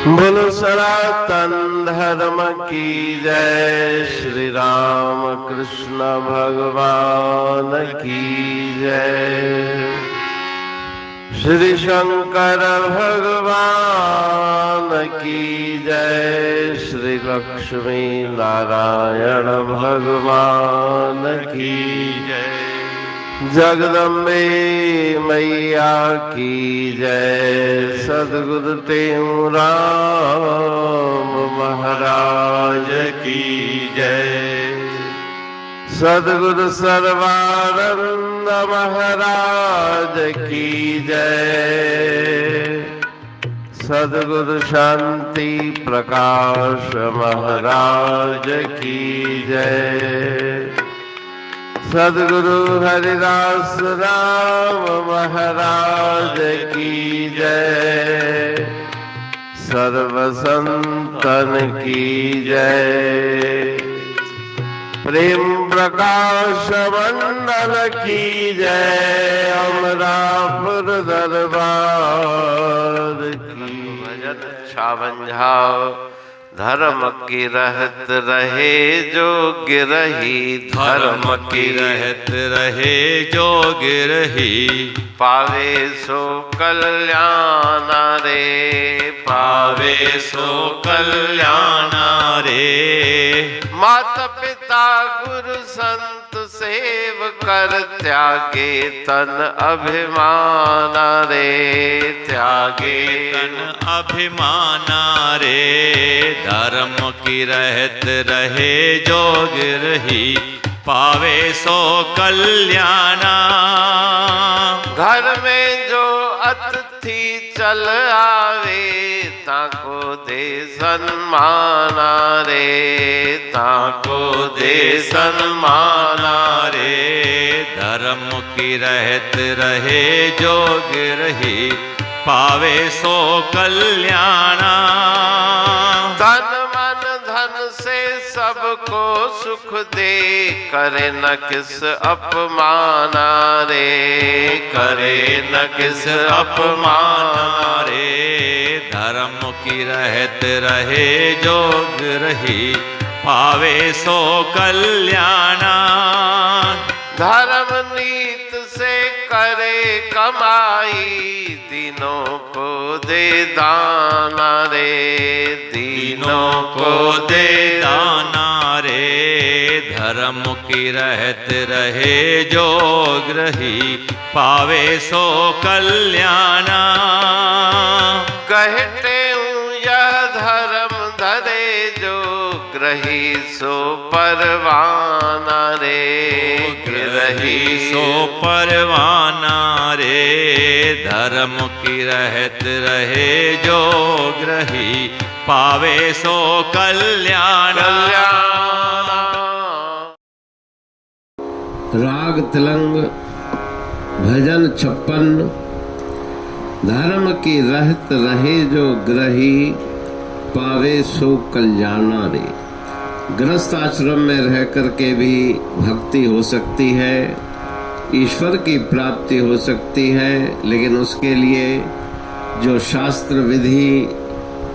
बोलो सनातन धर्म की जय। श्री राम कृष्ण भगवान की जय। श्री शंकर भगवान की जय। श्री लक्ष्मी नारायण भगवान की जय। जगदम्बे मैया की जय। सद्गुरु राम महाराज की जय। सद्गुरु सर्वानंद महाराज की जय। सद्गुरु शांति प्रकाश महाराज की जय। सद्गुरु हरिदास राम महाराज की जय। सर्व संतन की जय। प्रेम प्रकाश मंडल की जय। अमरापुर दरबार की भजन छावंझाओ। धर्म की रहत रहे जोग्य रही। धर्म की रहत रहे जोग्य रही। पावे सो कल्याण रे। पावे सो कल्याण रे। माता पिता गुरु संत सेव कर। त्यागे तन अभिमान रे। त्यागे तन अभिमान रे। धर्म की रहत रहे जोग्य रही। पावे सो कल्याण। घर में जो अतिथि चल आवे। ताको दे सन्मान रे। ताको दे सन्मान रे। धर्म की रहत रहे जोग्य रही। पावे सो कल्याण। तन मन धन से सबको सुख दे। करे न किस अपमान रे। करे न किस अपमान रे। धर्म की रहत रहे जोग्य रही। पावे सो कल्याण। धर्म नीत से करे कमाई। दीनों को दे दाना रे। दीनों को दे दाना रे। धर्म की रहत रहे जोग्य रही। पावे सो कल्याण। कहते यह धर्म धरे जो ग्रही सो परवाना रे। ग्रही सो परवाना रे। धर्म की रहत रहे जोग्य रही। पावे सो कल्याण। राग तिलंग भजन 56। धर्म की रहत रहे जो ग्रही। पावे सो कल्याणा रे। गृहस्थ आश्रम में रह करके भी भक्ति हो सकती है। ईश्वर की प्राप्ति हो सकती है। लेकिन उसके लिए जो शास्त्र विधि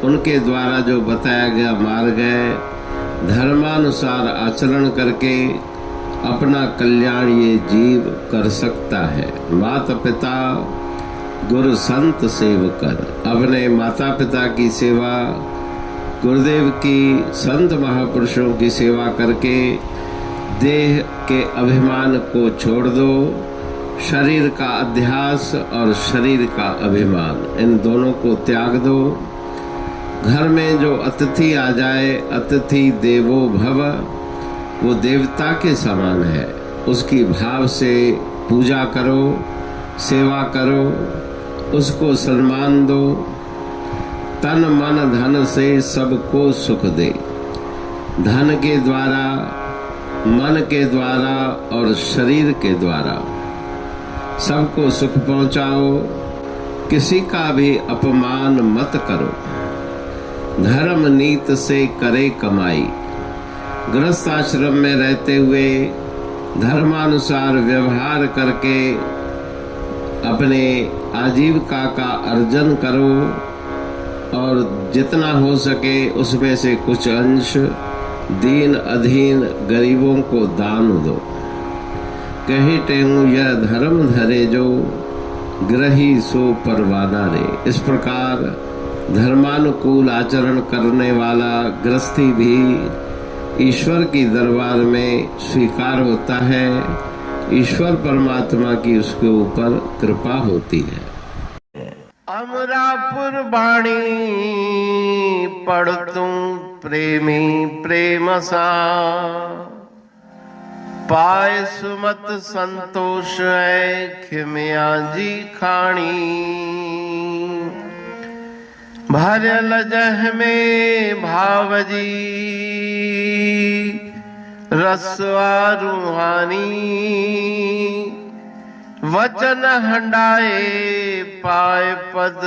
उनके द्वारा जो बताया गया मार्ग है, धर्मानुसार आचरण करके अपना कल्याण ये जीव कर सकता है। माता पिता गुरु संत सेव कर। अपने माता पिता की सेवा, गुरुदेव की, संत महापुरुषों की सेवा करके देह के अभिमान को छोड़ दो। शरीर का अध्यास और शरीर का अभिमान, इन दोनों को त्याग दो। घर में जो अतिथि आ जाए, अतिथि देवो भव, वो देवता के समान है। उसकी भाव से पूजा करो, सेवा करो, उसको सम्मान दो। तन मन धन से सबको सुख दे। धन के द्वारा, मन के द्वारा और शरीर के द्वारा सबको सुख पहुंचाओ। किसी का भी अपमान मत करो। धर्म नीत से करे कमाई। गृहस्थ आश्रम में रहते हुए धर्मानुसार व्यवहार करके अपने आजीविका का अर्जन करो। और जितना हो सके उसमें से कुछ अंश दीन अधीन गरीबों को दान दो। कही टेहूं यह धर्म धरे जो ग्रही सो परवाना रे। इस प्रकार धर्मानुकूल आचरण करने वाला गृहस्थी भी ईश्वर की दरबार में स्वीकार होता है। ईश्वर परमात्मा की उसके ऊपर कृपा होती है। अमरापुर बाणी पढ़तूं प्रेमी प्रेम सा, पाए सुमत संतोष है खिमिया जी खाणी। भरल जह में भावजी रसवा रूहानी, वचन हंडाए पाए पद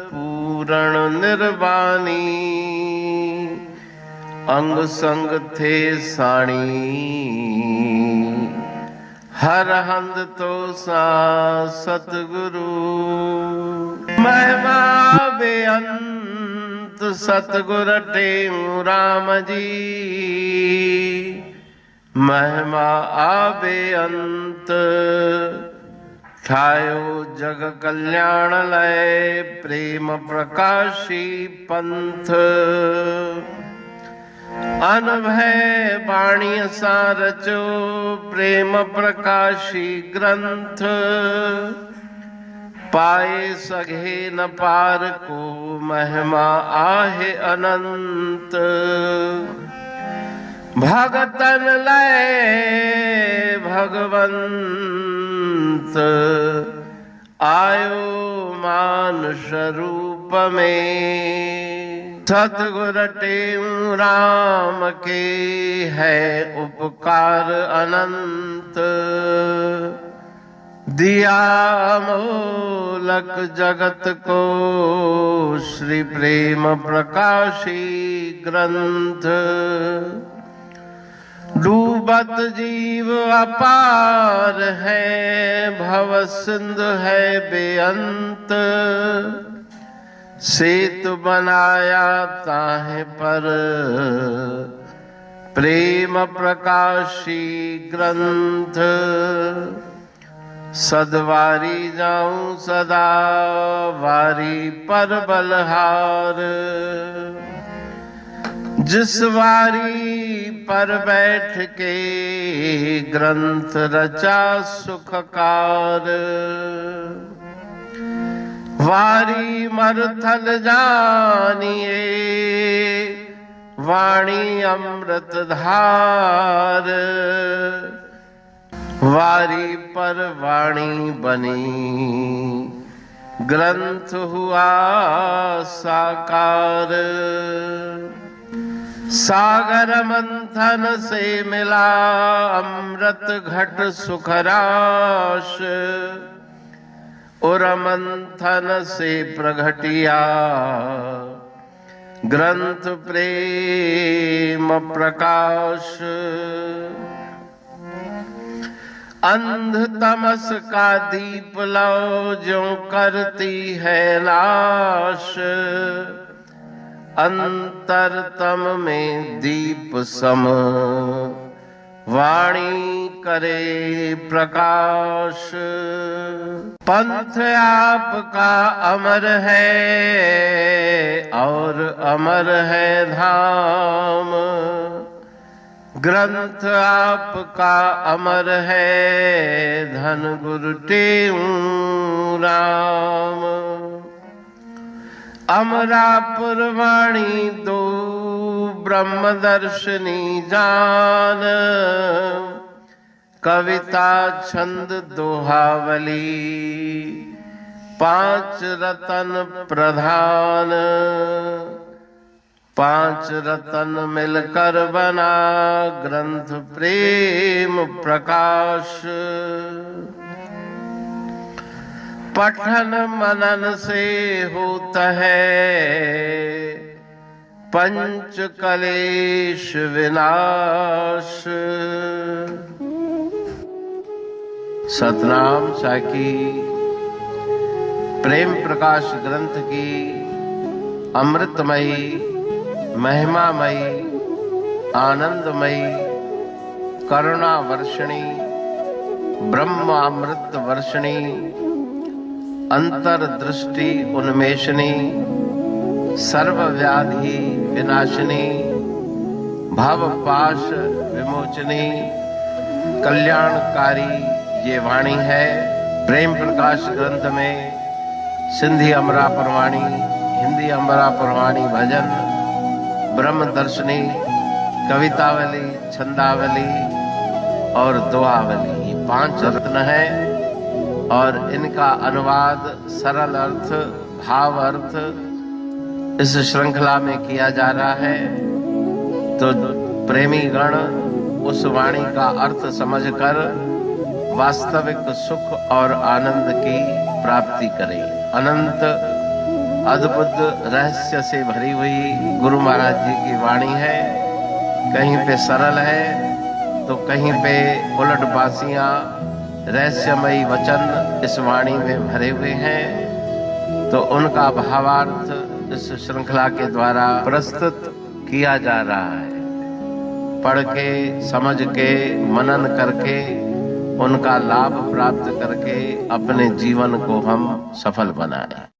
पूरण निर्वाणी। अंग संग थे साणी हर हंद तो सा सतगुरु। महिमा बेअंत सतगुर टेऊ राम जी, महिमा आबे अंत ठायो जग कल्याण लय प्रेम प्रकाशी पंथ। अनभय बाणी सा रचो प्रेम प्रकाशी ग्रंथ। पाए सघे न पार को महिमा आहे अनंत। भगतन लय भगवंत आयो मानुष रूप में। सतगुर टेऊ राम के है उपकार अनंत। दिया मोलक जगत को श्री प्रेम प्रकाशी ग्रंथ। डूबत जीव अपार है भव सिंध है बेअंत। सेतु बनाया ताहे पर प्रेम प्रकाशी ग्रंथ। सदवारी जाऊं सदा वारी पर बलहार। जिस वारी पर बैठ के ग्रंथ रचा सुखकार। वारी मरथल जानिए वाणी अमृत धार। वारी पर वाणी बनी ग्रंथ हुआ साकार। सागर मंथन से मिला अमृत घट सुखराश। और मंथन से प्रगटिया ग्रंथ प्रेम प्रकाश। अंध तमस का दीप लो जो करती है नाश। अंतरतम में दीप सम वाणी करे प्रकाश। पंथ आपका अमर है और अमर है धाम। ग्रंथ आपका अमर है धन गुरु टेऊ राम। अमरापुर वाणी दो ब्रह्मदर्शनी जान। कविता छंद दोहावली पांच रतन प्रधान। पांच रतन मिलकर बना ग्रंथ प्रेम प्रकाश। पठन मनन से होता है पंच कलेश विनाश। सतनाम साखी प्रेम प्रकाश ग्रंथ की अमृतमयी, महिमामयी, आनंदमयी, करुणा वर्षिणी, ब्रह्मामृत वर्षिणी, अंतर्दृष्टि उन्मेषणी, सर्वव्याधि विनाशिनी, भवपाश विमोचनी, कल्याणकारी ये वाणी है। प्रेम प्रकाश ग्रंथ में सिंधी अमरा परवाणी, हिंदी अमरा परवाणी भजन, ब्रह्म दर्शनी, कवितावली, छंदावली और दुआवली, ये 5 रत्न हैं और इनका अनुवाद, सरल अर्थ, भाव अर्थ इस श्रृंखला में किया जा रहा है। तो प्रेमी गण उस वाणी का अर्थ समझकर वास्तविक सुख और आनंद की प्राप्ति करें। अनंत अद्भुत रहस्य से भरी हुई गुरु महाराज जी की वाणी है। कहीं पे सरल है तो कहीं पे उलट बासियां, रहस्यमयी वचन इस वाणी में भरे हुए हैं। तो उनका भावार्थ इस श्रृंखला के द्वारा प्रस्तुत किया जा रहा है। पढ़ के, समझ के, मनन करके, उनका लाभ प्राप्त करके अपने जीवन को हम सफल बनाएं।